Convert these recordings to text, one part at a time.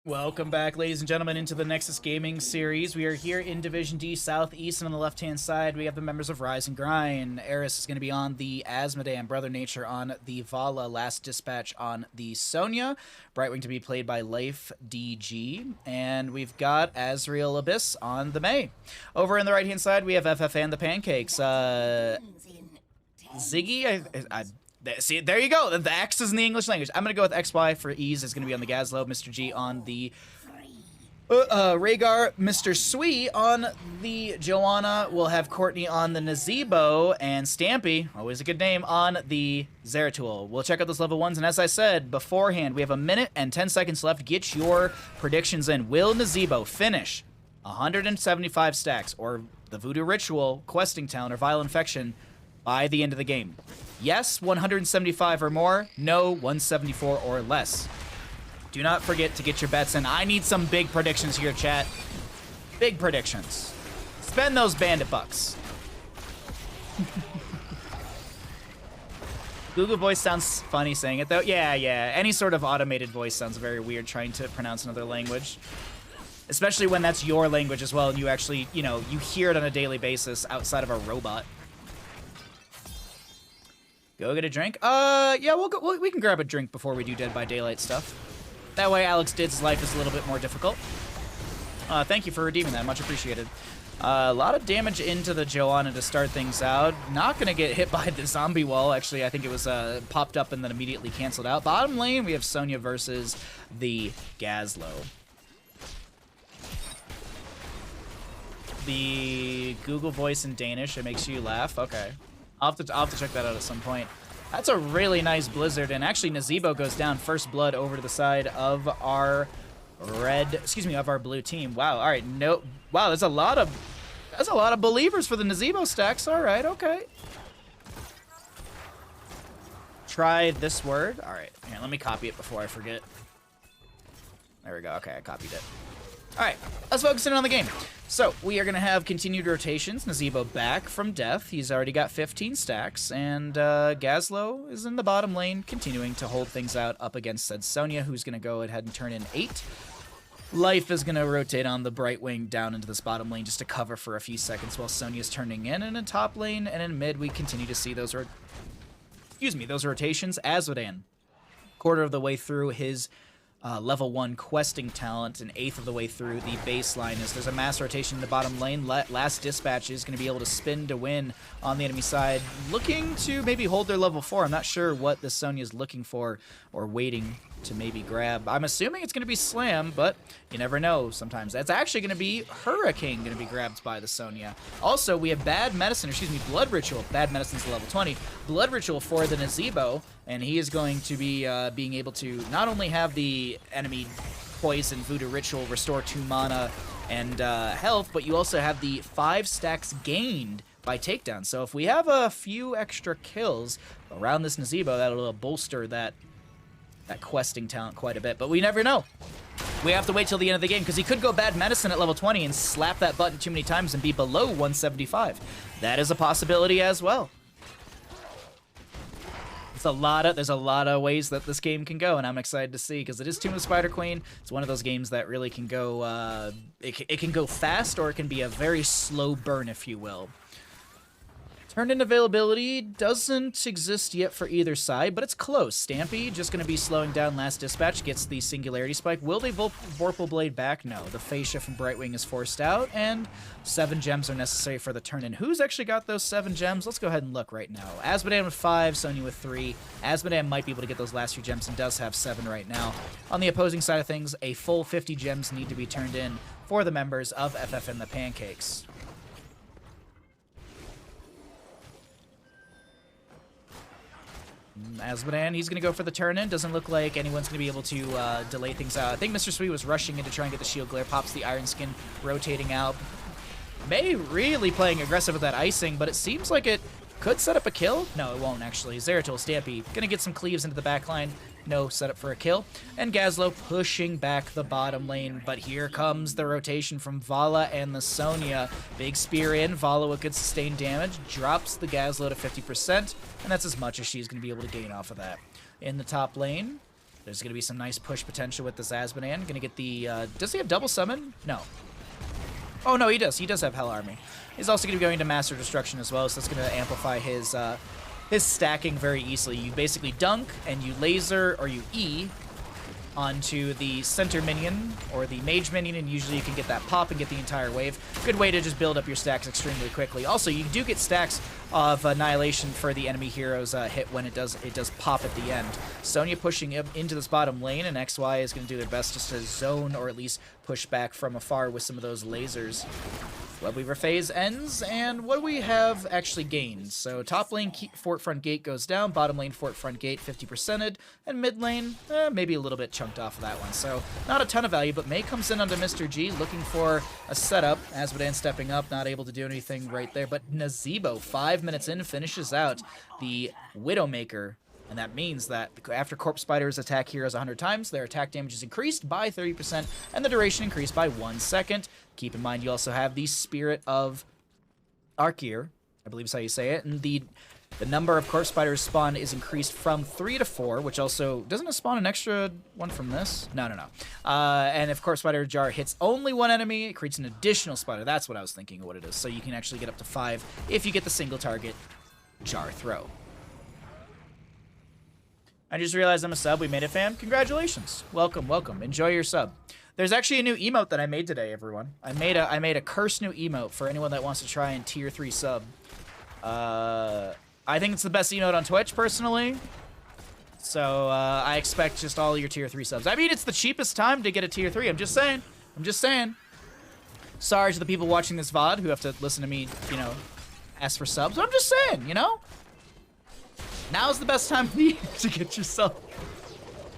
Welcome back, ladies and gentlemen, into the Nexus Gaming series. We are here in Division D Southeast, and on the left-hand side, we have the members of Rise and Grind. Eris is going to be on the Asmodee and Brother Nature on the Vala, Last Dispatch on the Sonya, Brightwing to be played by Life DG, and we've got Azrael Abyss on the May. Over on the right-hand side, we have FF and the Pancakes. Ziggy, see, there you go. The X is in the English language. I'm going to go with XY for ease. It's going to be on the Gazlo, Mr. G on the Rhaegar, Mr. Sui on the Joanna. We'll have Courtney on the Nazebo, and Stampy, always a good name, on the Zeratul. We'll check out those level 1s, and as I said beforehand, we have 1 minute and 10 seconds left. Get your predictions in. Will Nazebo finish 175 stacks, or the Voodoo Ritual, Questing Town, or Vile Infection by the end of the game? Yes, 175 or more. No, 174 or less. Do not forget to get your bets in. I need some big predictions here, chat. Big predictions. Spend those bandit bucks. Google Voice sounds funny saying it, though. Yeah. Any sort of automated voice sounds very weird trying to pronounce another language. Especially when that's your language as well, and you actually, you hear it on a daily basis outside of a robot. Go get a drink? Yeah, we can grab a drink before we do Dead by Daylight stuff. That way Alex Did's life is a little bit more difficult. Thank you for redeeming that, much appreciated. A lot of damage into the Joanna to start things out. Not gonna get hit by the zombie wall. Actually, I think it was popped up and then immediately canceled out. Bottom lane, we have Sonya versus the Gazlo. The Google Voice in Danish, it makes you laugh? Okay. I'll have to check that out at some point. That's a really nice blizzard, and actually Nazebo goes down first blood over to the side of our of our blue team. Wow. All right. Wow. That's a lot of believers for the Nazebo stacks. All right. Okay. Try this word. All right. Here, let me copy it before I forget. There we go. Okay, I copied it. All right, let's focus in on the game. So we are going to have continued rotations. Nazebo back from death. He's already got 15 stacks. And Gazlo is in the bottom lane, continuing to hold things out up against said Sonya, who's going to go ahead and turn in 8. Life is going to rotate on the Brightwing down into this bottom lane just to cover for a few seconds while Sonya's turning in. And in top lane and in mid, we continue to see those rotations. Azmodan, quarter of the way through his level 1 questing talent, an 1/8 of the way through the baseline, as there's a mass rotation in the bottom lane. Last Dispatch is going to be able to spin to win on the enemy side, looking to maybe hold their level 4. I'm not sure what the Sonya is looking for or waiting to maybe grab. I'm assuming it's going to be Slam, but you never know sometimes. That's actually going to be Hurricane going to be grabbed by the Sonya. Also, we have Blood Ritual. Bad Medicine's level 20. Blood Ritual for the Nazebo, and he is going to be being able to not only have the enemy Poison Voodoo Ritual restore 2 mana and health, but you also have the 5 stacks gained by takedown. So if we have a few extra kills around this Nazebo, that'll bolster that questing talent quite a bit, but we never know. We have to wait till the end of the game, because he could go Bad Medicine at level 20 and slap that button too many times and be below 175. That is a possibility as well. There's a lot of ways that this game can go, and I'm excited to see, because it is Tomb of the Spider Queen. It's one of those games that really can go, it can go fast, or it can be a very slow burn, if you will. Turn-in availability doesn't exist yet for either side, but it's close. Stampy just going to be slowing down Last Dispatch, gets the Singularity Spike. Will they Vorpal Blade back? No. The Fascia from Brightwing is forced out, and 7 gems are necessary for the turn-in. Who's actually got those 7 gems? Let's go ahead and look right now. Azmodan with 5, Sonya with 3. Azmodan might be able to get those last few gems and does have 7 right now. On the opposing side of things, a full 50 gems need to be turned in for the members of FF and the Pancakes. Azmodan, he's going to go for the turn-in. Doesn't look like anyone's going to be able to delay things out. I think Mr. Sweet was rushing in to try and get the shield glare. Pops the Iron Skin, rotating out. May really playing aggressive with that icing, but it seems like it could set up a kill. No, it won't, actually. Zeratul, Stampy, going to get some cleaves into the backline. No setup for a kill. And Gazlo pushing back the bottom lane. But here comes the rotation from Vala and the Sonya. Big spear in. Vala with good sustained damage. Drops the Gazlo to 50%. And that's as much as she's going to be able to gain off of that. In the top lane, There's going to be some nice push potential with this Azmodan. Going to get the... does he have double summon? No. Oh, no, he does. He does have Hell Army. He's also going to be going to Master Destruction as well, so that's going to amplify his stacking very easily. You basically dunk, and you laser, or you E, onto the center minion or the mage minion, and usually you can get that pop and get the entire wave. Good way to just build up your stacks extremely quickly. Also, you do get stacks of annihilation for the enemy hero's hit when it does pop at the end. Sonya pushing him into this bottom lane, and XY is going to do their best just to zone or at least push back from afar with some of those lasers. Webweaver phase ends, and what do we have actually gained? So top lane fort front gate goes down, bottom lane fort front gate 50%ed, and mid lane maybe a little bit chunked off of that one. So not a ton of value, but Mei comes in onto Mr. G looking for a setup. Azmodan stepping up, not able to do anything right there, but Nazeebo 5 minutes in finishes out the Widowmaker. And that means that after Corpse Spiders attack heroes 100 times, their attack damage is increased by 30%, and the duration increased by 1 second. Keep in mind, you also have the Spirit of Arkir, I believe is how you say it, and the number of Corpse Spiders spawned is increased from 3 to 4, which also... Doesn't it spawn an extra one from this? No. And if Corpse Spider Jar hits only one enemy, it creates an additional spider. That's what I was thinking of what it is. So you can actually get up to 5 if you get the single target Jar throw. I just realized I'm a sub. We made it, fam. Congratulations. Welcome, welcome. Enjoy your sub. There's actually a new emote that I made today, everyone. I made a cursed new emote for anyone that wants to try and tier 3 sub. I think it's the best emote on Twitch, personally. So I expect just all your tier 3 subs. I mean, it's the cheapest time to get a tier 3. I'm just saying. I'm just saying. Sorry to the people watching this VOD who have to listen to me, you know, ask for subs. I'm just saying, you know? Now's the best time for you to get yourself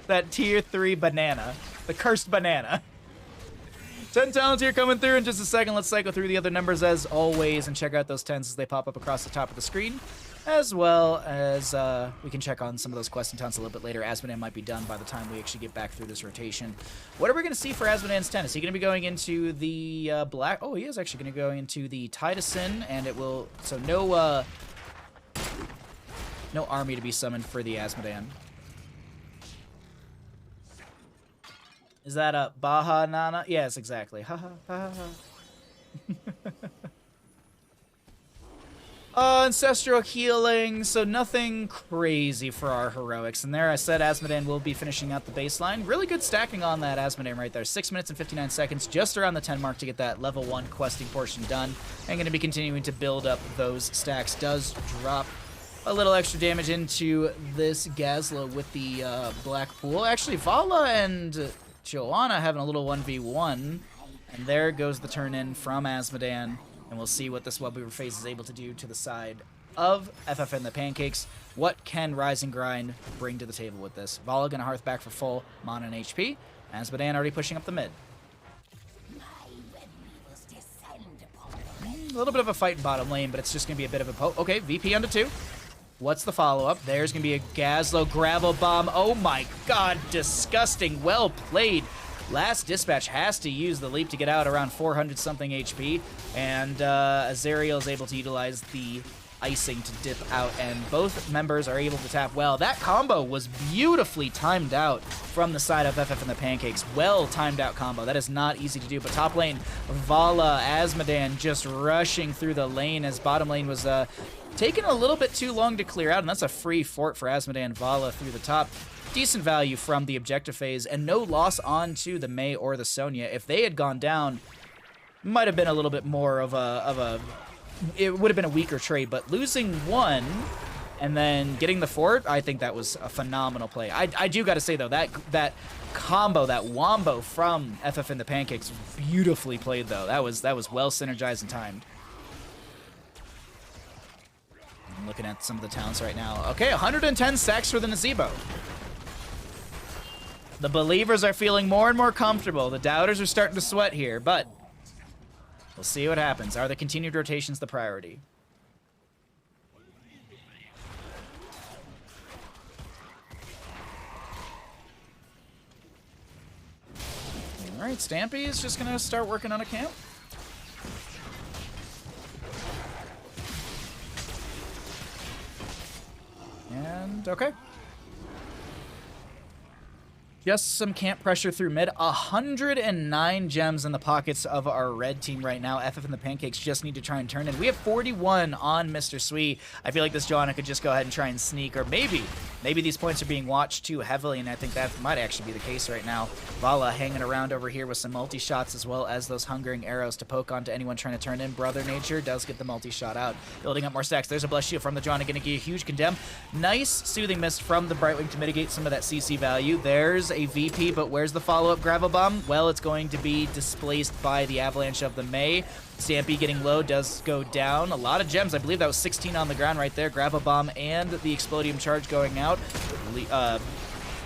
that tier 3 banana. The cursed banana. 10 talents here coming through in just a second. Let's cycle through the other numbers as always and check out those 10s as they pop up across the top of the screen. As well as we can check on some of those questing talents a little bit later. Azmodan might be done by the time we actually get back through this rotation. What are we going to see for Azmodan's 10? Is he going to be going into the black? Oh, he is actually going to go into the Titan, and it will... So no army to be summoned for the Azmodan. Is that a Baha Nana? Yes, exactly. Ha ha ha ha. Ancestral healing, so nothing crazy for our heroics. And there I said Azmodan will be finishing out the baseline. Really good stacking on that Azmodan right there. 6 minutes and 59 seconds, just around the 10 mark to get that level 1 questing portion done. And going to be continuing to build up those stacks. Does drop a little extra damage into this Gazla with the Black Pool. Actually, Vala and Joanna having a little 1v1. And there goes the turn in from Azmodan. And we'll see what this Webweaver phase is able to do to the side of FF and the Pancakes. What can Rise and Grind bring to the table with this? Vala going to hearth back for full mana and HP. Azmodan already pushing up the mid. A little bit of a fight in bottom lane, but it's just going to be a bit of a... Okay, VP onto 2. What's the follow-up? There's going to be a Gazlo Gravel Bomb. Oh my god, disgusting. Well played. Last Dispatch has to use the leap to get out around 400-something HP, and Azariel is able to utilize the icing to dip out, and both members are able to tap well. That combo was beautifully timed out from the side of FF and the Pancakes. Well timed out combo. That is not easy to do, but top lane, Vala, Azmodan just rushing through the lane as bottom lane was taking a little bit too long to clear out, and that's a free fort for Azmodan Vala through the top. Decent value from the objective phase, and no loss onto the Mei or the Sonya. If they had gone down, might have been a little bit more of a it would have been a weaker trade, but losing one and then getting the fort, I think that was a phenomenal play. I do got to say, though, that combo, that wombo from FF and the Pancakes was beautifully played, though. That was well synergized and timed. I'm looking at some of the talents right now. Okay, 110 stacks for the Nazeebo. The believers are feeling more and more comfortable. The doubters are starting to sweat here, but we'll see what happens. Are the continued rotations the priority? All right, Stampy is just going to start working on a camp. And, okay. Just some camp pressure through mid. 109 gems in the pockets of our red team right now. FF and the Pancakes just need to try and turn in. We have 41 on Mr. Sweet. I feel like this Joanna could just go ahead and try and sneak, or maybe these points are being watched too heavily, and I think that might actually be the case right now. Vala hanging around over here with some multi-shots, as well as those hungering arrows to poke onto anyone trying to turn in. Brother Nature does get the multi-shot out, building up more stacks. There's a Blessed Shield from the Joanna, gonna get a huge condemn. Nice Soothing Mist from the Brightwing to mitigate some of that CC value. There's a VP, but where's the follow-up Gravel Bomb? Well, it's going to be displaced by the Avalanche of the May. Stampy getting low does go down. A lot of gems. I believe that was 16 on the ground right there. Gravel Bomb and the Explodium Charge going out.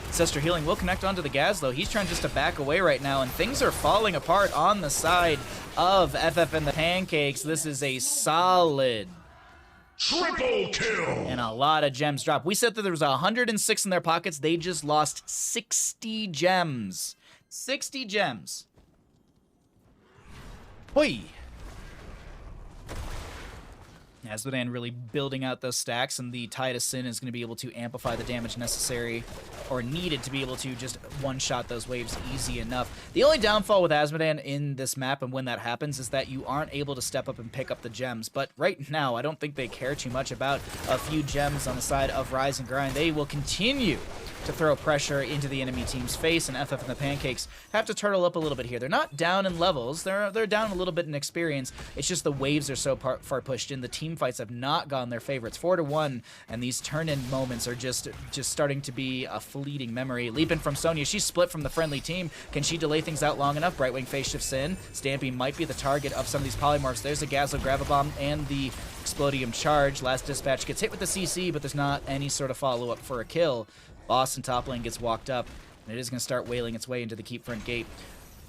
Ancestor Healing will connect onto the Gaz, though. He's trying just to back away right now, and things are falling apart on the side of FF and the Pancakes. This is a solid triple kill! And a lot of gems dropped. We said that there was 106 in their pockets. They just lost 60 gems. 60 gems. Hoi! Azmodan really building out those stacks, and the Tide of Sin is going to be able to amplify the damage necessary, or needed to be able to just one-shot those waves easy enough. The only downfall with Azmodan in this map, and when that happens, is that you aren't able to step up and pick up the gems. But right now, I don't think they care too much about a few gems on the side of Rise and Grind. They will continue to throw pressure into the enemy team's face, and FF and the Pancakes have to turtle up a little bit here. They're not down in levels, they're down a little bit in experience. It's just the waves are so far pushed in. The team fights have not gone their favor. It's 4-1, and these turn-in moments are just starting to be a fleeting memory. Leaping from Sonya, she's split from the friendly team. Can she delay things out long enough? Brightwing phase shifts in. Stampy might be the target of some of these polymorphs. There's a Gazlo Gravabomb and the Explodium Charge. Last Dispatch gets hit with the CC, but there's not any sort of follow-up for a kill. Boss in top lane gets walked up, and it is going to start wailing its way into the keep front gate.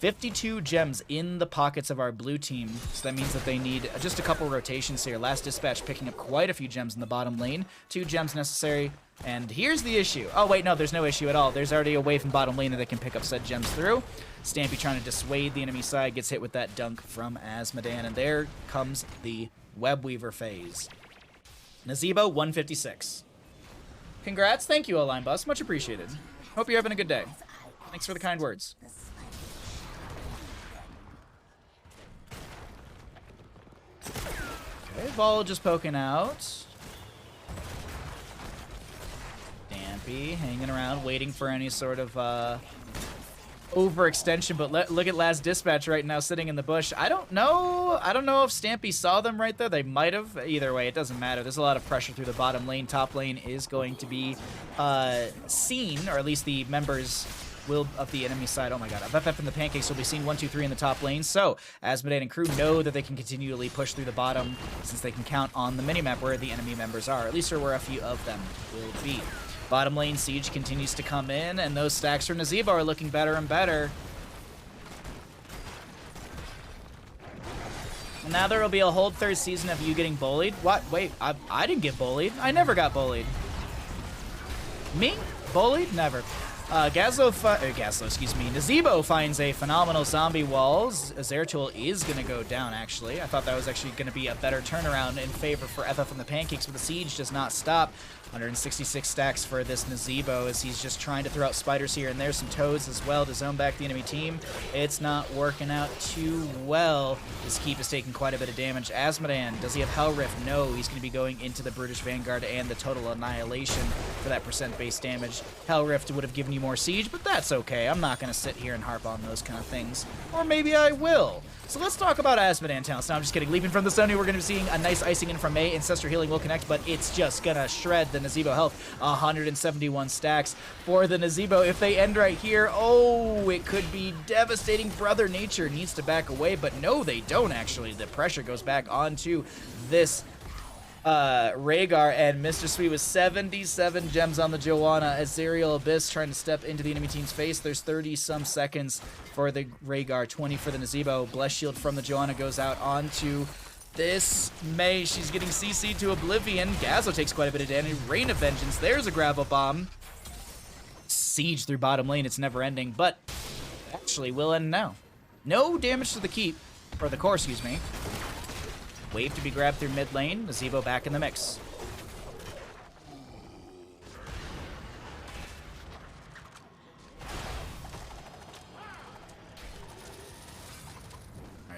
52 gems in the pockets of our blue team, so that means that they need just a couple rotations here. Last Dispatch picking up quite a few gems in the bottom lane. 2 gems necessary, and here's the issue. Oh, wait, no, there's no issue at all. There's already a wave from bottom lane that can pick up said gems through. Stampy trying to dissuade the enemy side, gets hit with that dunk from Azmodan, and there comes the Webweaver phase. Nazebo, 156. Congrats. Thank you, Align Bus. Much appreciated. Hope you're having a good day. Thanks for the kind words. Okay, Vol just poking out. Dampy hanging around, waiting for any sort of overextension, but look at Last Dispatch right now sitting in the bush. I don't know if Stampy saw them right there. They might have. Either way, it doesn't matter. There's a lot of pressure through the bottom lane. Top lane is going to be seen, or at least the members will of the enemy side. Oh my god, FF and the Pancakes will be seen 1, 2, 3 in the top lane. So Azmodan and crew know that they can continually push through the bottom, since they can count on the minimap where the enemy members are, at least or where a few of them will be. Bottom lane siege continues to come in, and those stacks from Nazebo are looking better and better. And now there will be a whole 3rd season of you getting bullied. What? Wait, I didn't get bullied. I never got bullied. Me? Bullied? Never. Nazebo finds a phenomenal zombie walls. Zeratul is going to go down, actually. I thought that was actually going to be a better turnaround in favor for FF and the Pancakes, but the siege does not stop. 166 stacks for this Nazebo as he's just trying to throw out spiders here and there, some toads as well to zone back the enemy team. It's not working out too well. This keep is taking quite a bit of damage. Azmodan, does he have Hell Rift? No, he's going to be going into the Brutish Vanguard and the Total Annihilation for that % damage. Hell Rift would have given you more siege, but that's okay. I'm not going to sit here and harp on those kind of things. Or maybe I will. So let's talk about Azmodan talents. No, I'm just kidding. Leaping from the Sony, we're going to be seeing a nice icing in from May. Ancestor Healing will connect, but it's just going to shred the Nazebo health. 171 stacks for the Nazebo. If they end right here, oh, it could be devastating. Brother Nature needs to back away, but no, they don't actually. The pressure goes back onto this Rhaegar, and Mr. Sweet with 77 gems on the Joanna. Azerial Abyss trying to step into the enemy team's face. There's 30-some seconds for the Rhaegar, 20 for the Nazebo. Blessed Shield from the Joanna goes out onto this May. She's getting CC'd to oblivion. Gazlo takes quite a bit of damage. Rain of Vengeance. There's a Gravel Bomb. Siege through bottom lane. It's never ending, but actually will end now. No damage to the keep, or the core, excuse me. Wave to be grabbed through mid lane. Nazebo back in the mix.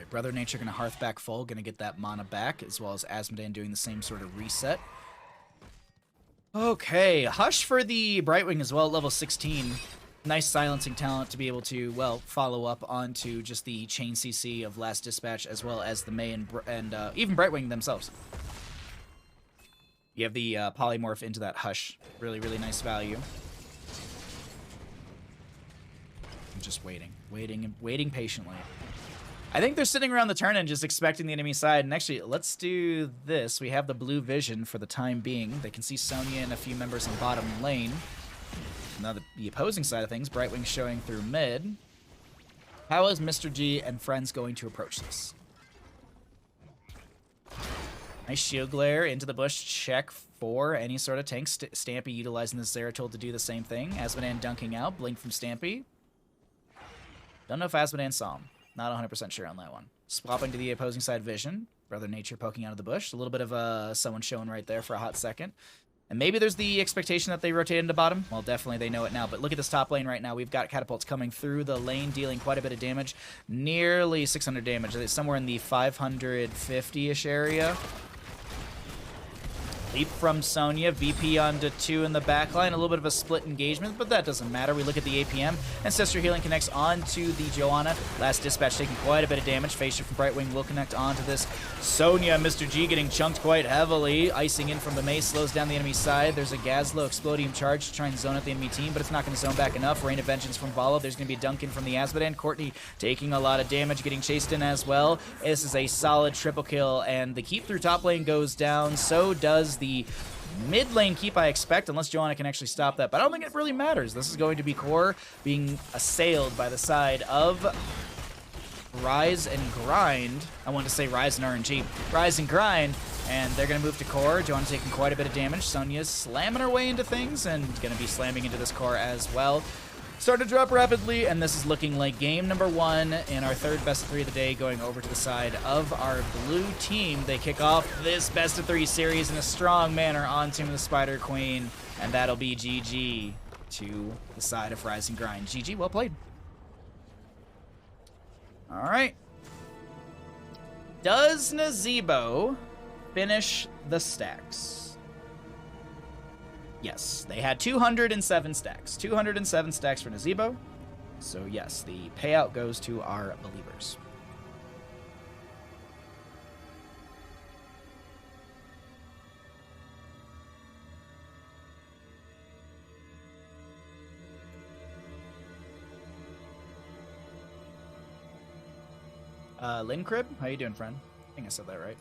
right, Brother Nature going to Hearth back full, going to get that mana back, as well as Asmodan doing the same sort of reset. Okay, Hush for the Brightwing as well, level 16. Nice silencing talent to be able to, well, follow up onto just the chain CC of Last Dispatch, as well as the Mei and even Brightwing themselves. You have the polymorph into that Hush. Really, really nice value. I'm just waiting patiently. I think they're sitting around the turn and just expecting the enemy side. And actually, let's do this. We have the blue vision for the time being. They can see Sonya and a few members in bottom lane. Now the opposing side of things, Brightwing showing through mid. How is Mr. G and friends going to approach this? Nice shield glare into the bush. Check for any sort of tank. Stampy utilizing the Zeratul to do the same thing. Asmodan dunking out. Blink from Stampy. Don't know if Asmodan saw him. Not 100% sure on that one. Swapping to the opposing side vision. Brother Nature poking out of the bush. A little bit of someone showing right there for a hot second. And maybe there's the expectation that they rotate into bottom. Well, definitely they know it now. But look at this top lane right now. We've got catapults coming through the lane, dealing quite a bit of damage. Nearly 600 damage. It's somewhere in the 550-ish area. Leap from Sonya, VP onto 2 in the backline. A little bit of a split engagement, but that doesn't matter. We look at the APM. Ancestral Healing connects onto the Joanna. Last Dispatch taking quite a bit of damage. Phase Shift from Brightwing will connect onto this. Sonya, Mr. G getting chunked quite heavily. Icing in from the Mei slows down the enemy side. There's a Gazlo Explodium charge to try and zone out the enemy team, but it's not going to zone back enough. Rain of Vengeance from Valo. There's going to be a dunk in from the Asmodan. Courtney taking a lot of damage, getting chased in as well. This is a solid triple kill, and the keep through top lane goes down. So does the mid lane keep, I expect, unless Joanna can actually stop that. But I don't think it really matters. This is going to be Core being assailed by the side of Rise and Grind. I wanted to say Rise and RNG. Rise and Grind, and they're going to move to Core. Joanna taking quite a bit of damage. Sonya's slamming her way into things and going to be slamming into this Core as well. Start to drop rapidly, and this is looking like game number 1 in our third best of 3 of the day, going over to the side of our blue team. They kick off this best of 3 series in a strong manner on Tomb of the Spider Queen, and that'll be GG to the side of Rise and Grind. GG, well played. All right. Does Nazebo finish the stacks? Yes, they had 207 stacks. 207 stacks for Nazebo. So yes, the payout goes to our believers. Lynn Crib, how you doing, friend? I think I said that right.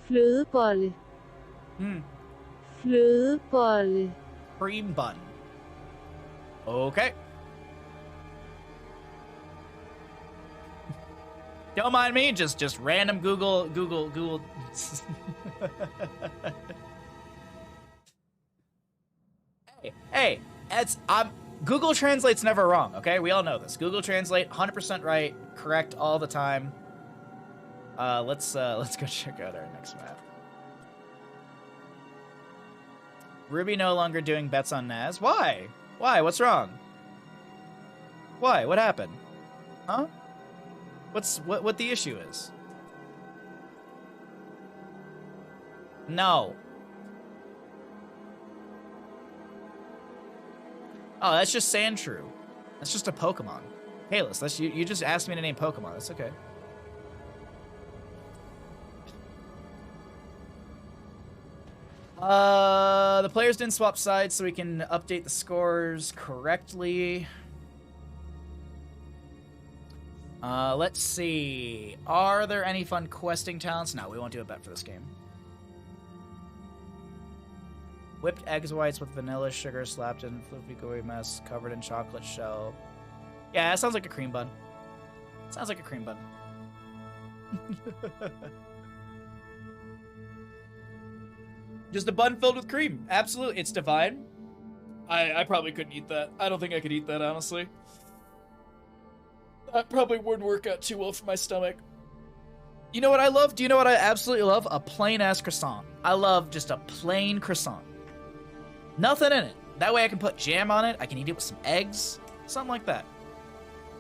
Flødebolle. Flødebolle. Cream bun. Okay. Don't mind me, just random Google. hey, Google Translate's never wrong, okay? We all know this. Google Translate, 100% right, correct all the time. Let's go check out our next map. Ruby no longer doing bets on Naz. Why? Why? What's wrong? Why? What happened? Huh? What the issue is? No. Oh, that's just Sandshrew. That's just a Pokemon. Payless, that's you just asked me to name Pokemon. That's okay. The players didn't swap sides, so we can update the scores correctly. Let's see. Are there any fun questing talents? No, we won't do a bet for this game. Whipped eggs whites with vanilla sugar slapped in fluffy gooey mess covered in chocolate shell. Yeah, that sounds like a cream bun. Sounds like a cream bun. Just a bun filled with cream. Absolutely. It's divine. I probably couldn't eat that. I don't think I could eat that, honestly. That probably wouldn't work out too well for my stomach. You know what I love? Do you know what I absolutely love? A plain-ass croissant. I love just a plain croissant. Nothing in it. That way I can put jam on it. I can eat it with some eggs. Something like that.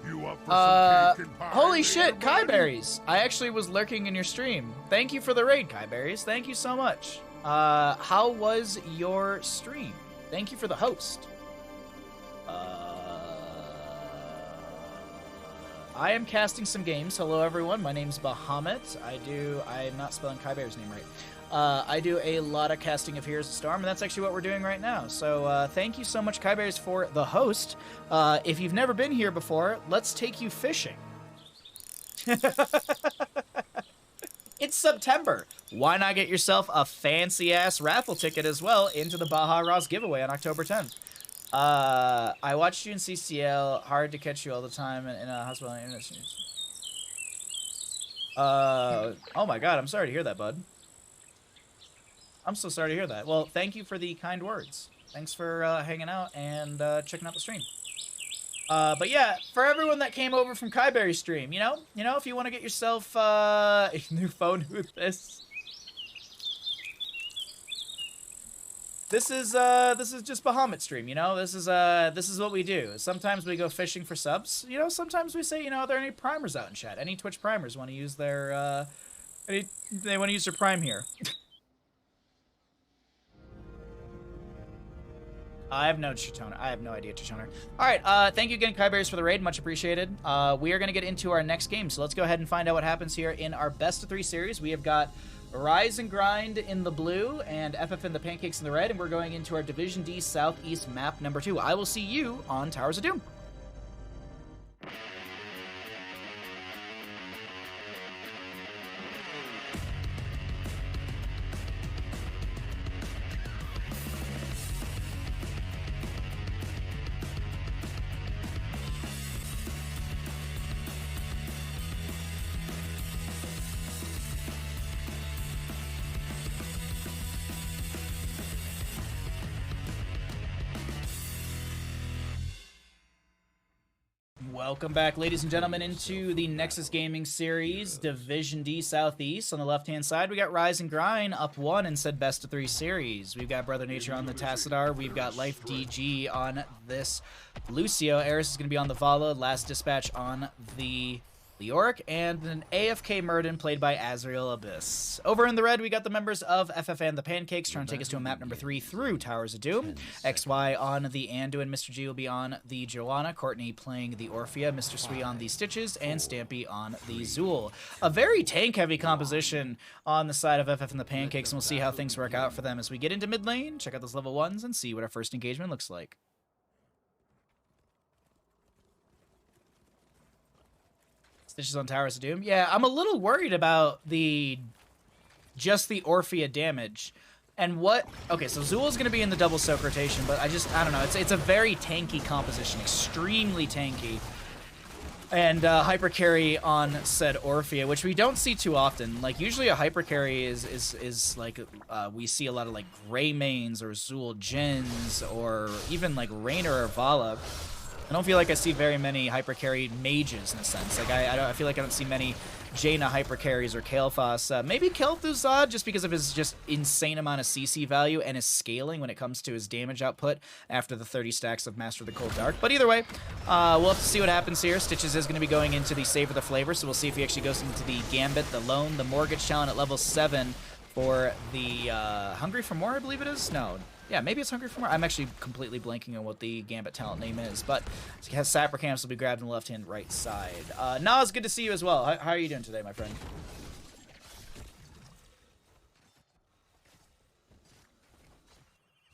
You up for some cake and pie? Holy shit, later, Kai buddy? Berries. I actually was lurking in your stream. Thank you for the raid, Kai Berries. Thank you so much. How was your stream? Thank you for the host. I am casting some games. Hello, everyone. My name's Bahamut. I'm not spelling Kai Bear's name right. I do a lot of casting of Heroes of Storm, and that's actually what we're doing right now. So thank you so much, Kai Bears, for the host. If you've never been here before, let's take you fishing. It's September. Why not get yourself a fancy-ass raffle ticket as well into the Baja Ross giveaway on October 10th? I watched you in CCL. Hard to catch you all the time in a hospital on internet streams. Oh my god, I'm sorry to hear that, bud. I'm so sorry to hear that. Well, thank you for the kind words. Thanks for hanging out and checking out the stream. But yeah, for everyone that came over from Kaiberry's stream, you know, if you want to get yourself a new phone with this. This is just Bahamut stream, you know? This is what we do. Sometimes we go fishing for subs. You know, sometimes we say, you know, are there any primers out in chat? Any Twitch primers want to use their they want to use their prime here. I have no Chitoner. I have no idea, Chitoner. All right, thank you again, Kaiberries, for the raid. Much appreciated. We are going to get into our next game, so let's go ahead and find out what happens here in our best of 3 series. We have got Rise and Grind in the blue and FF and the Pancakes in the red, and we're going into our Division D Southeast map number 2. I will see you on Towers of Doom. Welcome back, ladies and gentlemen, into the Nexus Gaming Series, Division D Southeast. On the left-hand side, we got Rise and Grind up 1 in said best of 3 series. We've got Brother Nature on the Tassadar. We've got Life DG on this Lucio. Eris is going to be on the Vala. Last Dispatch on the Leoric, and an AFK Murden played by Azrael Abyss. Over in the red, we got the members of FF and the Pancakes trying to take us to a map number 3 through Towers of Doom. XY on the Anduin, Mr. G will be on the Joanna, Courtney playing the Orphea, Mr. Sweet on the Stitches, and Stampy on the Zool. A very tank-heavy composition on the side of FF and the Pancakes, and we'll see how things work out for them as we get into mid lane, check out those level 1s, and see what our first engagement looks like. Stitches on Towers of Doom. Yeah, I'm a little worried about just the Orphea damage. And what... Okay, so Zool's going to be in the double soak rotation, but I don't know. It's a very tanky composition. Extremely tanky. And hyper carry on said Orphea, which we don't see too often. Like, usually a hyper carry is like... we see a lot of, like, Gray Mains or Zool Jins or even, like, Raynor or Vala. I don't feel like I see very many hyper carry mages in a sense. Like I feel like I don't see many Jaina hyper carries or Kael'thas. Maybe Kel'Thuzad just because of his just insane amount of CC value and his scaling when it comes to his damage output after the 30 stacks of Master of the Cold Dark. But either way, we'll have to see what happens here. Stitches is going to be going into the Savor the Flavor, so we'll see if he actually goes into the Gambit, the Loan, the Mortgage Challenge at level 7 for the Hungry for More, I believe it is? No. Yeah, maybe it's Hungry for More. I'm actually completely blanking on what the Gambit talent name is, but Sapper Camps will be grabbed on the left-hand right side. Nas, good to see you as well. How are you doing today, my friend?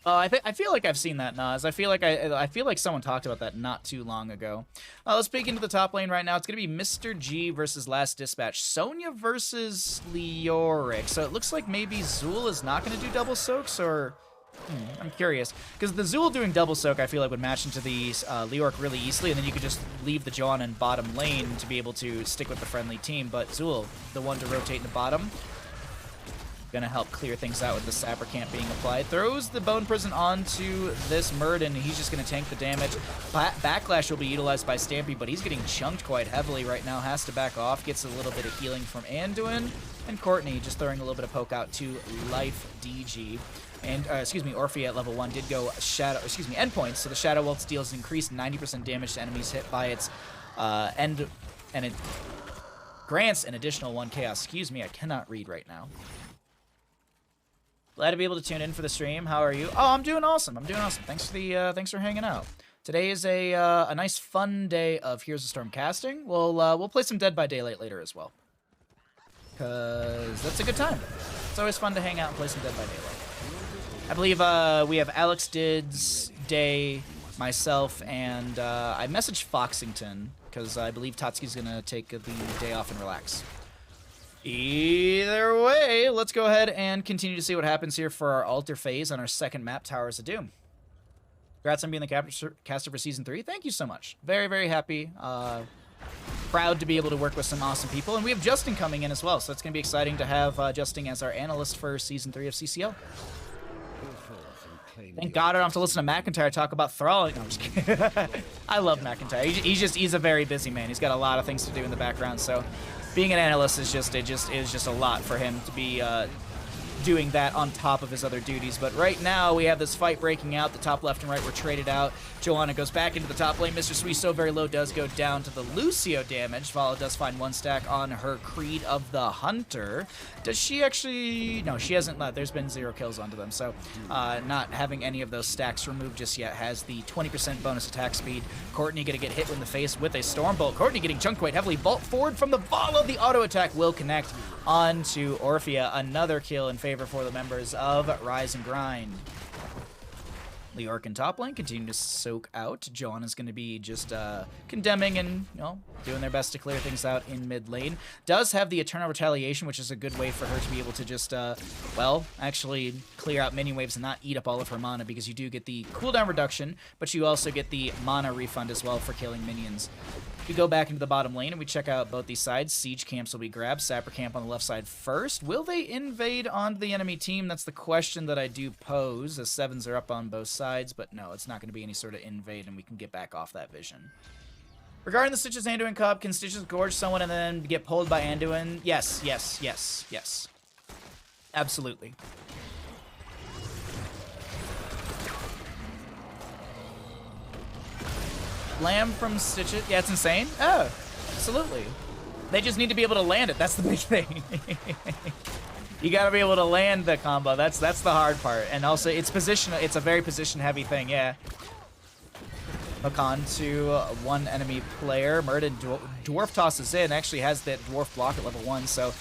I feel like I've seen that, Nas. I feel like someone talked about that not too long ago. Let's peek into the top lane right now. It's going to be Mr. G versus Last Dispatch. Sonya versus Leoric. So it looks like maybe Zool is not going to do double soaks, or... I'm curious, because the Zool doing double soak I feel like would match into the Leoric really easily, and then you could just leave the Joanna in bottom lane to be able to stick with the friendly team, but Zool, the one to rotate in the bottom. Gonna help clear things out with the Sapper Camp being applied. Throws the Bone Prison onto this Murden. He's just gonna tank the damage. Backlash will be utilized by Stampy, but he's getting chunked quite heavily right now. Has to back off. Gets a little bit of healing from Anduin. And Courtney just throwing a little bit of poke out to Life DG. And, excuse me, Orphea at level 1 did go endpoints. So the Shadow Waltz deals increased 90% damage to enemies hit by its end, and it grants an additional 1 chaos. Excuse me, I cannot read right now. Glad to be able to tune in for the stream. How are you? Oh, I'm doing awesome. I'm doing awesome. Thanks for hanging out. Today is a nice fun day of Heroes of Storm casting. We'll play some Dead by Daylight later as well, cause that's a good time. It's always fun to hang out and play some Dead by Daylight. I believe we have Alex Dids, Day, myself, and I messaged Foxington because I believe Tatsuki's gonna take the day off and relax. Either way, let's go ahead and continue to see what happens here for our altar phase on our second map, Towers of Doom. Congrats on being the caster for Season 3. Thank you so much. Very, very happy. Proud to be able to work with some awesome people. And we have Justin coming in as well, so it's going to be exciting to have Justin as our analyst for Season 3 of CCL. Thank God I don't have to listen to McIntyre talk about thralling. No, I'm just kidding. I love McIntyre. He's a very busy man. He's got a lot of things to do in the background, so being an analyst is just a lot for him to be doing that on top of his other duties. But right now we have this fight breaking out. The top left and right were traded out. Joanna goes back into the top lane. Mr. Sweet so very low does go down to the Lucio damage. Vala does find 1 stack on her Creed of the Hunter. Does she actually... No, she hasn't. There's been 0 kills onto them, so not having any of those stacks removed just yet. Has the 20% bonus attack speed. Courtney gonna get hit in the face with a Stormbolt. Courtney getting chunked quite heavily. Bolt forward from the Vala. The auto attack will connect onto Orphea. Another kill in favor for the members of Rise and Grind. Leoric in top lane continue to soak out. Joanna's going to be just condemning and, doing their best to clear things out in mid lane. Does have the Eternal Retaliation, which is a good way for her to be able to just, actually clear out minion waves and not eat up all of her mana, because you do get the cooldown reduction, but you also get the mana refund as well for killing minions. We go back into the bottom lane and we check out both these sides. Siege camps will be grabbed. Sapper camp on the left side first. Will they invade onto the enemy team? That's the question that I do pose, as 7s are up on both sides, but no, it's not going to be any sort of invade, and we can get back off that vision. Regarding the Stitches Anduin Cup, can Stitches gorge someone and then get pulled by Anduin? Yes, yes, yes, yes. Absolutely. Lamb from Stitches. Yeah, it's insane. Oh, absolutely. They just need to be able to land it. That's the big thing. You got to be able to land the combo. That's the hard part. And also, it's a very position-heavy thing. Yeah. Hook on to 1 enemy player. Murden dwarf tosses in. Actually has that dwarf block at level 1, so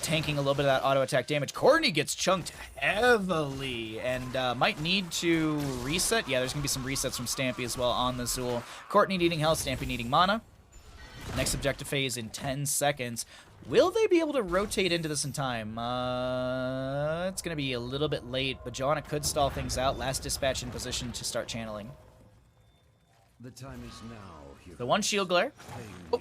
tanking a little bit of that auto attack damage. Courtney gets chunked heavily and might need to reset. Yeah, there's going to be some resets from Stampy as well on the Zool. Courtney needing health, Stampy needing mana. Next objective phase in 10 seconds. Will they be able to rotate into this in time? It's going to be a little bit late, but Joanna could stall things out. Last dispatch in position to start channeling. The time is now. The 1 shield glare. Oh.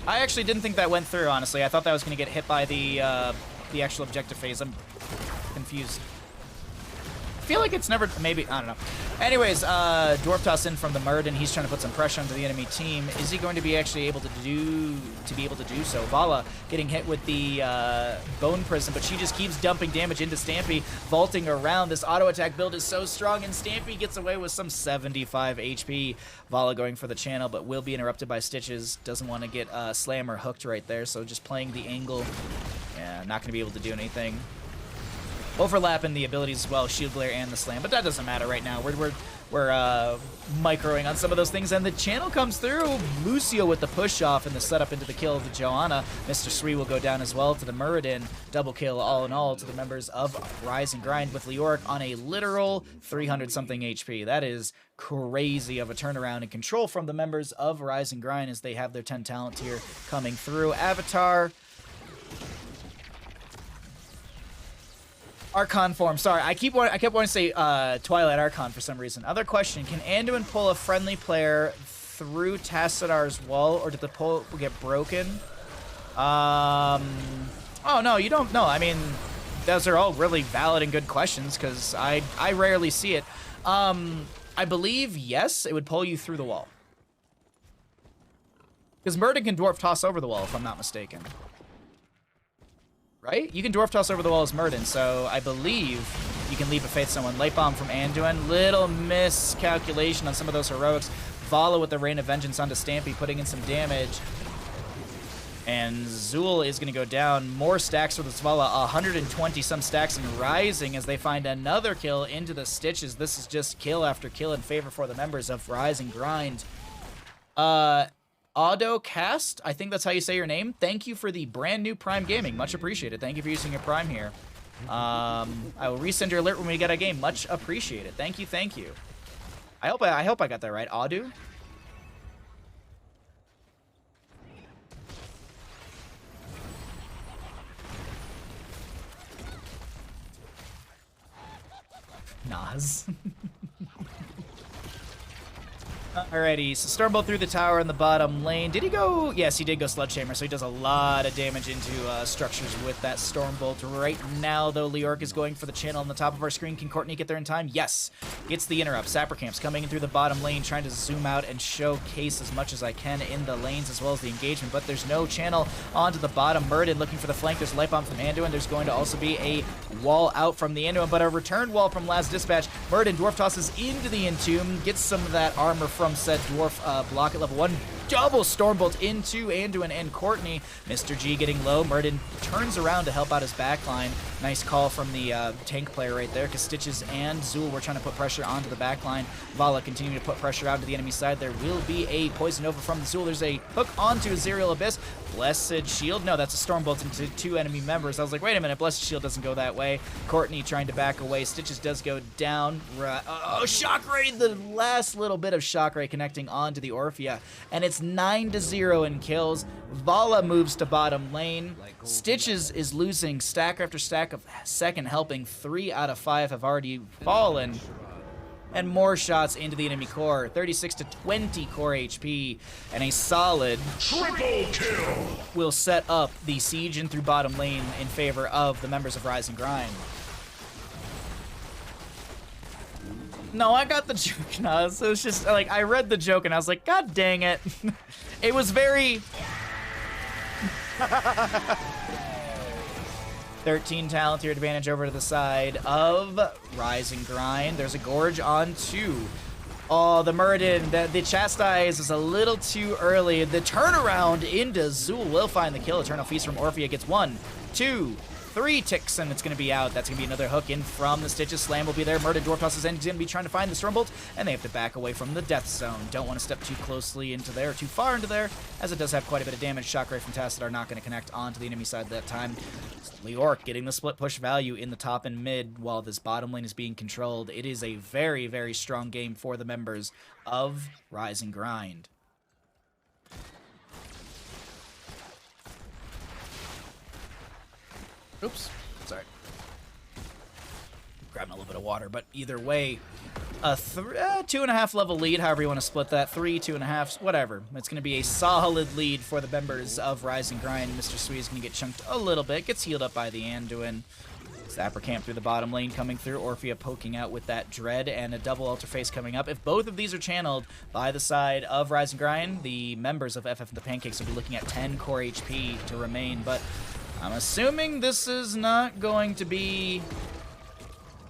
I actually didn't think that went through, honestly. I thought that was going to get hit by the actual objective phase. I'm confused. I feel like it's never... Maybe... I don't know. Anyways, Dwarf toss in from the Murden. He's trying to put some pressure onto the enemy team. Is he going to be actually able to do so? Vala getting hit with the Bone Prison, but she just keeps dumping damage into Stampy, vaulting around. This auto attack build is so strong, and Stampy gets away with some 75 HP. Vala going for the channel, but will be interrupted by Stitches. Doesn't want to get Slam or hooked right there, so just playing the angle. Yeah, not going to be able to do anything. Overlapping the abilities as well, Shield Glare and the Slam, but that doesn't matter right now. We're microing on some of those things, and the channel comes through. Lucio with the push-off and the setup into the kill of the Joanna. Mr. Sree will go down as well to the Muradin. Double kill all in all to the members of Rise and Grind, with Leoric on a literal 300-something HP. That is crazy of a turnaround and control from the members of Rise and Grind as they have their 10 talent tier coming through. Avatar... Archon form. Sorry, I kept wanting to say Twilight Archon for some reason. Other question: can Anduin pull a friendly player through Tassadar's wall, or did the pull get broken? Oh, no, you don't know. I mean, those are all really valid and good questions because I rarely see it. I believe, yes, it would pull you through the wall. Because Murden can dwarf toss over the wall, if I'm not mistaken. Right? You can dwarf toss over the wall as Murden, so I believe you can leap of faith someone. Light bomb from Anduin. Little miscalculation on some of those heroics. Vala with the Rain of Vengeance onto Stampy, putting in some damage. And Zool is going to go down. More stacks with this Vala. 120 some stacks and rising as they find another kill into the Stitches. This is just kill after kill in favor for the members of Rise and Grind. Autocast, I think that's how you say your name. Thank you for the brand new Prime Gaming. Much appreciated. Thank you for using your Prime here. I will resend your alert when we get a game. Much appreciated. Thank you, thank you. I hope I got that right. Audu? Nas. Alrighty, so Stormbolt through the tower in the bottom lane. Did he go? Yes, he did go Sledgehammer, so he does a lot of damage into structures with that Stormbolt. Right now, though, Leorc is going for the channel on the top of our screen. Can Courtney get there in time? Yes. Gets the interrupt. Sapper Camp's coming in through the bottom lane, trying to zoom out and showcase as much as I can in the lanes as well as the engagement, but there's no channel onto the bottom. Murden looking for the flank. There's a light bomb from Anduin. There's going to also be a wall out from the Anduin, but a return wall from Last Dispatch. Murden dwarf tosses into the Entomb, gets some of that armor from said dwarf block at level 1. Double Stormbolt into Anduin and Courtney. Mr. G getting low. Murden turns around to help out his backline. Nice call from the tank player right there, because Stitches and Zool were trying to put pressure onto the backline. Vala continuing to put pressure out to the enemy side. There will be a Poison Nova from Zool. There's a hook onto Ezereal Abyss. Blessed Shield. No, that's a Stormbolt into 2 enemy members. I was like, wait a minute, Blessed Shield doesn't go that way. Courtney trying to back away. Stitches does go down. Oh, Shock Ray! The last little bit of Shock Ray connecting onto the Orphea. And it's 9-0 in kills. Vala moves to bottom lane. Stitches is losing stack after stack of second helping. 3 out of 5 have already fallen. And more shots into the enemy core. 36-20 core HP. And a solid Triple kill! will set up the siege in through bottom lane in favor of the members of Rise and Grind. No, I got the joke, Nas. It was just, like, I read the joke and I was like, God dang it. It was very... 13 talent here, advantage over to the side of Rise and Grind. There's a Gorge on 2. Oh, the Murden, the Chastise is a little too early. The turnaround into Zool will find the kill. Eternal Feast from Orphea gets 1, 2, 3 ticks, and it's going to be out. That's going to be another hook in from the Stitches. Slam will be there. Murder Dwarf Toss is going to be trying to find the Stormbolt, and they have to back away from the Death Zone. Don't want to step too closely into there, too far into there, as it does have quite a bit of damage. Shock Ray from Tacit are not going to connect onto the enemy side that time. Leorc getting the split push value in the top and mid while this bottom lane is being controlled. It is a very, very strong game for the members of Rise and Grind. Oops. Sorry. Grabbing a little bit of water, but either way, a 2.5 level lead, however you want to split that. 3, 2.5, whatever. It's going to be a solid lead for the members of Rise and Grind. Mr. Sui is going to get chunked a little bit, gets healed up by the Anduin. Sapper Camp through the bottom lane coming through. Orphea poking out with that Dread and a double Alter Face coming up. If both of these are channeled by the side of Rise and Grind, the members of FF and the Pancakes will be looking at 10 core HP to remain, but I'm assuming this is not going to be...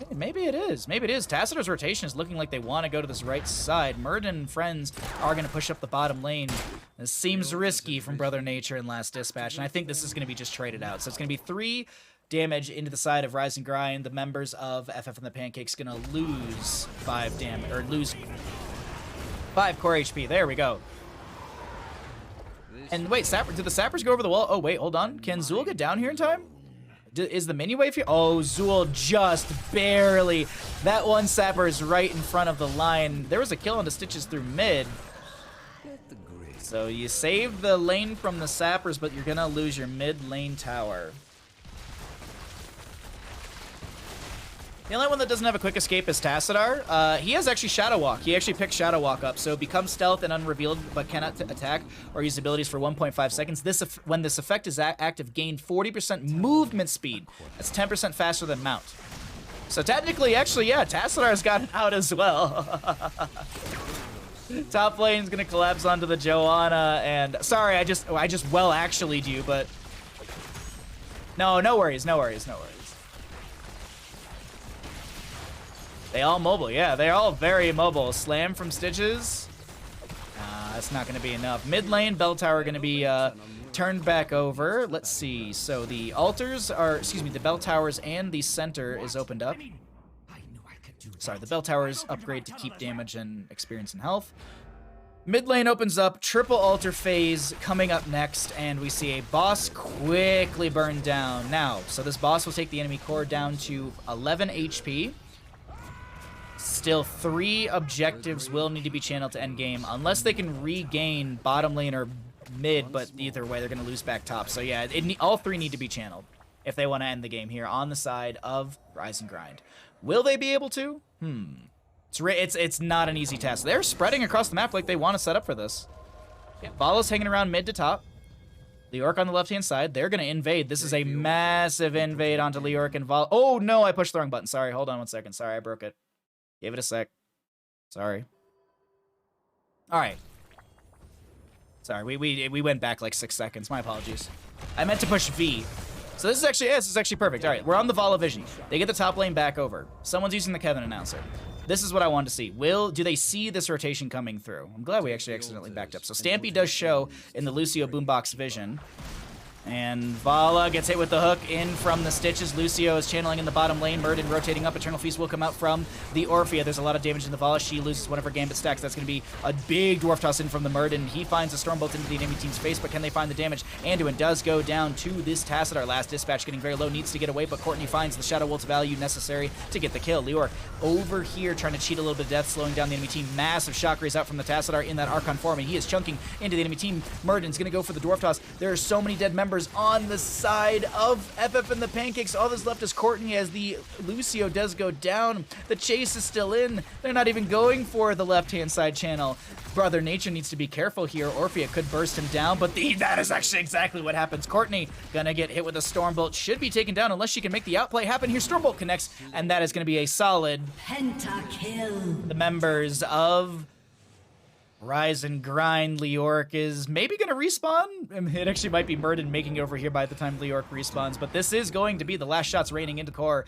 Hey, maybe it is. Maybe it is. Tacitor's rotation is looking like they want to go to this right side. Murden and friends are going to push up the bottom lane. This seems risky from Brother Nature and Last Dispatch, and I think this is going to be just traded out. So it's going to be 3 damage into the side of Rise and Grind. The members of FF and the Pancakes going to lose 5 damage, or lose 5 core HP. There we go. And wait, Sapper, did the Sappers go over the wall? Oh, wait, hold on. Can Zool get down here in time? Is the mini wave here? Oh, Zool just barely. That one Sapper is right in front of the line. There was a kill on the Stitches through mid. So you saved the lane from the Sappers, but you're going to lose your mid lane tower. The only one that doesn't have a quick escape is Tassadar. He has actually Shadow Walk. He actually picked Shadow Walk up, so become stealth and unrevealed, but cannot attack or use abilities for 1.5 seconds. When this effect is active, gain 40% movement speed. That's 10% faster than Mount. So technically, actually, yeah, Tassadar's got it out as well. Top lane's gonna collapse onto the Joanna, and sorry, I just well actually'd you, but no worries. They all mobile, yeah, they're all very mobile. Slam from Stitches. That's not gonna be enough. Mid lane, bell tower gonna be turned back over. Let's see. So the altars are, excuse me, the bell towers and the center is opened up. Sorry, the bell towers upgrade to keep damage and experience and health. Mid lane opens up, triple altar phase coming up next, and we see a boss quickly burned down. Now, so this boss will take the enemy core down to 11 HP. Still 3 objectives will need to be channeled to endgame, unless they can regain bottom lane or mid, but either way, they're going to lose back top. So yeah, all 3 need to be channeled if they want to end the game here on the side of Rise and Grind. Will they be able to? It's not an easy task. They're spreading across the map like they want to set up for this. Yeah, Valo's hanging around mid to top. Leoric on the left-hand side. They're going to invade. This is a massive invade onto Leoric and Valo. Oh, no, I pushed the wrong button. Sorry, hold on 1 second. Sorry, I broke it. Give it a sec. Sorry. All right. Sorry, we went back like 6 seconds. My apologies. I meant to push V. So this is actually perfect. All right, we're on the Vala Vision. They get the top lane back over. Someone's using the Kevin announcer. This is what I wanted to see. Do they see this rotation coming through? I'm glad we actually accidentally backed up. So Stampy does show in the Lucio Boombox Vision. And Vala gets hit with the hook in from the Stitches. Lucio is channeling in the bottom lane. Murden rotating up. Eternal Feast will come out from the Orphea. There's a lot of damage in the Vala. She loses one of her Gambit stacks. That's going to be a big Dwarf Toss in from the Murden. He finds a Stormbolt into the enemy team's face, but can they find the damage? Anduin does go down to this Tassadar. Last dispatch getting very low. Needs to get away, but Courtney finds the Shadow Wolf's value necessary to get the kill. Leoric over here trying to cheat a little bit of death, slowing down the enemy team. Massive shock raise out from the Tassadar in that Archon form, and he is chunking into the enemy team. Murden's going to go for the Dwarf Toss. There are so many dead members on the side of FF and the Pancakes. All that's left is Courtney as the Lucio does go down. The chase is still in. They're not even going for the left-hand side channel. Brother Nature needs to be careful here. Orphea could burst him down, but that is actually exactly what happens. Courtney gonna get hit with a Stormbolt. Should be taken down unless she can make the outplay happen here. Stormbolt connects, and that is gonna be a solid pentakill. The members of Rise and Grind, Leoric is maybe going to respawn. It actually might be Murden making it over here by the time Leoric respawns, but this is going to be the last shots raining into core.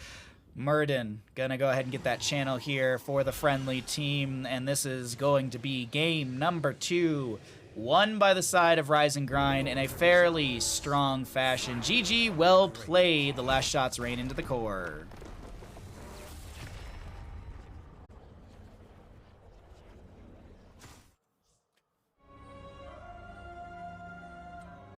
Murden gonna go ahead and get that channel here for the friendly team, and this is going to be game number 2. Won by the side of Rise and Grind in a fairly strong fashion. GG, well played. The last shots rain into the core.